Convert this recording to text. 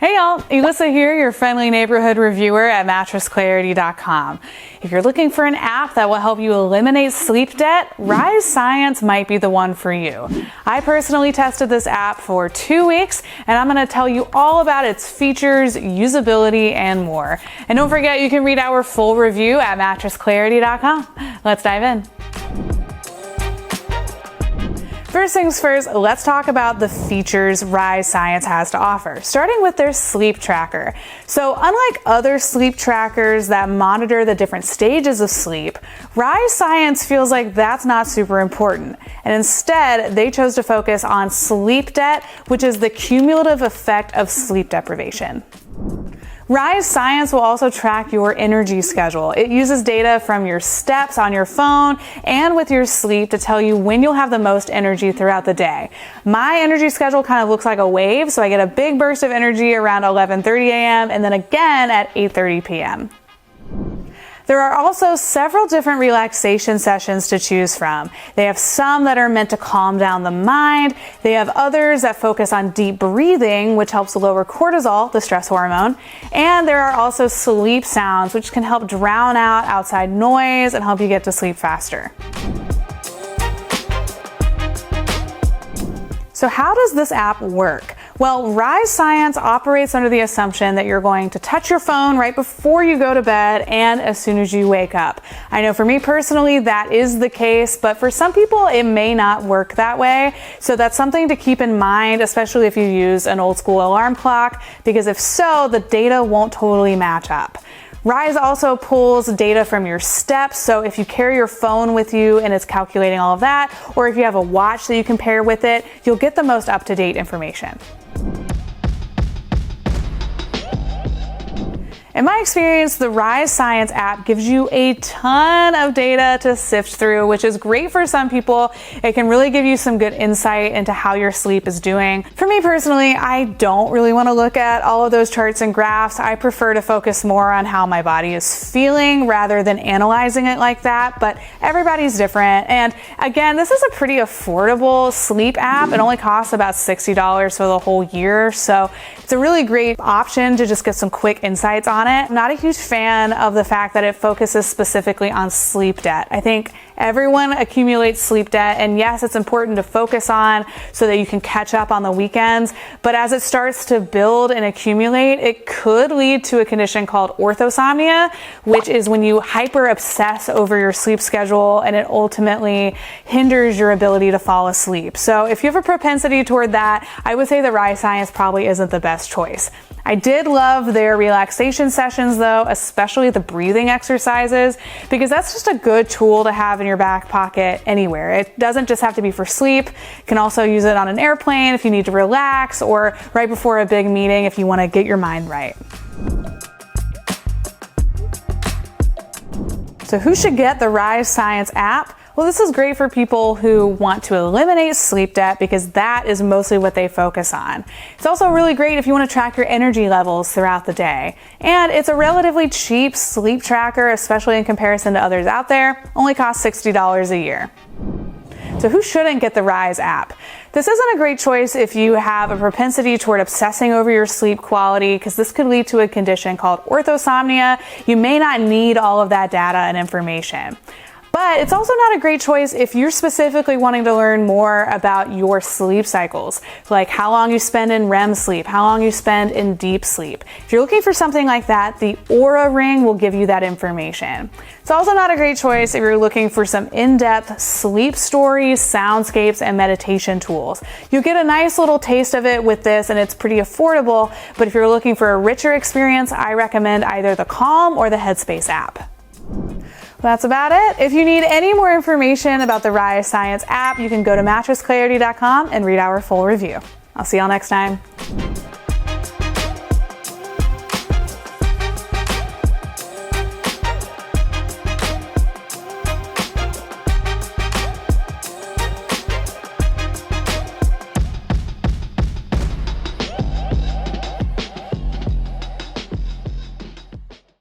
Hey y'all, Elissa here, your friendly neighborhood reviewer at MattressClarity.com. If you're looking for an app that will help you eliminate sleep debt, Rise Science might be the one for you. I personally tested this app for 2 weeks, and I'm going to tell you all about its features, usability, and more. And don't forget, you can read our full review at MattressClarity.com. Let's dive in. First things first, let's talk about the features Rise Science has to offer, starting with their sleep tracker. So unlike other sleep trackers that monitor the different stages of sleep, Rise Science feels like that's not super important. And instead, they chose to focus on sleep debt, which is the cumulative effect of sleep deprivation. Rise Science will also track your energy schedule. It uses data from your steps on your phone and with your sleep to tell you when you'll have the most energy throughout the day. My energy schedule kind of looks like a wave, so I get a big burst of energy around 11:30 a.m. and then again at 8:30 p.m. There are also several different relaxation sessions to choose from. They have some that are meant to calm down the mind. They have others that focus on deep breathing, which helps lower cortisol, the stress hormone. And there are also sleep sounds, which can help drown out outside noise and help you get to sleep faster. So how does this app work? Well, Rise Science operates under the assumption that you're going to touch your phone right before you go to bed and as soon as you wake up. I know for me personally that is the case, but for some people it may not work that way. So that's something to keep in mind, especially if you use an old school alarm clock, because if so, the data won't totally match up. Rise also pulls data from your steps, so if you carry your phone with you and it's calculating all of that, or if you have a watch that you can pair with it, you'll get the most up-to-date information. In my experience, the Rise Science app gives you a ton of data to sift through, which is great for some people. It can really give you some good insight into how your sleep is doing. For me personally, I don't really want to look at all of those charts and graphs. I prefer to focus more on how my body is feeling rather than analyzing it like that, but everybody's different. And again, this is a pretty affordable sleep app. It only costs about $60 for the whole year, so it's a really great option to just get some quick insights on it. I'm not a huge fan of the fact that it focuses specifically on sleep debt. I think everyone accumulates sleep debt, and yes, it's important to focus on so that you can catch up on the weekends, but as it starts to build and accumulate, it could lead to a condition called orthosomnia, which is when you hyper obsess over your sleep schedule and it ultimately hinders your ability to fall asleep. So if you have a propensity toward that, I would say the Rise Science probably isn't the best choice. I did love their relaxation sessions though, especially the breathing exercises, because that's just a good tool to have in your back pocket anywhere. It doesn't just have to be for sleep. You can also use it on an airplane if you need to relax, or right before a big meeting if you want to get your mind right. So who should get the Rise Science app? Well, this is great for people who want to eliminate sleep debt because that is mostly what they focus on. It's also really great if you want to track your energy levels throughout the day. And it's a relatively cheap sleep tracker, especially in comparison to others out there. Only costs $60 a year. So who shouldn't get the Rise app? This isn't a great choice if you have a propensity toward obsessing over your sleep quality, because this could lead to a condition called orthosomnia. You may not need all of that data and information. But it's also not a great choice if you're specifically wanting to learn more about your sleep cycles, like how long you spend in REM sleep, how long you spend in deep sleep. If you're looking for something like that, the Aura Ring will give you that information. It's also not a great choice if you're looking for some in-depth sleep stories, soundscapes, and meditation tools. You get a nice little taste of it with this, and it's pretty affordable, but if you're looking for a richer experience, I recommend either the Calm or the Headspace app. That's about it. If you need any more information about the Rise Science app, you can go to MattressClarity.com and read our full review. I'll see y'all next time.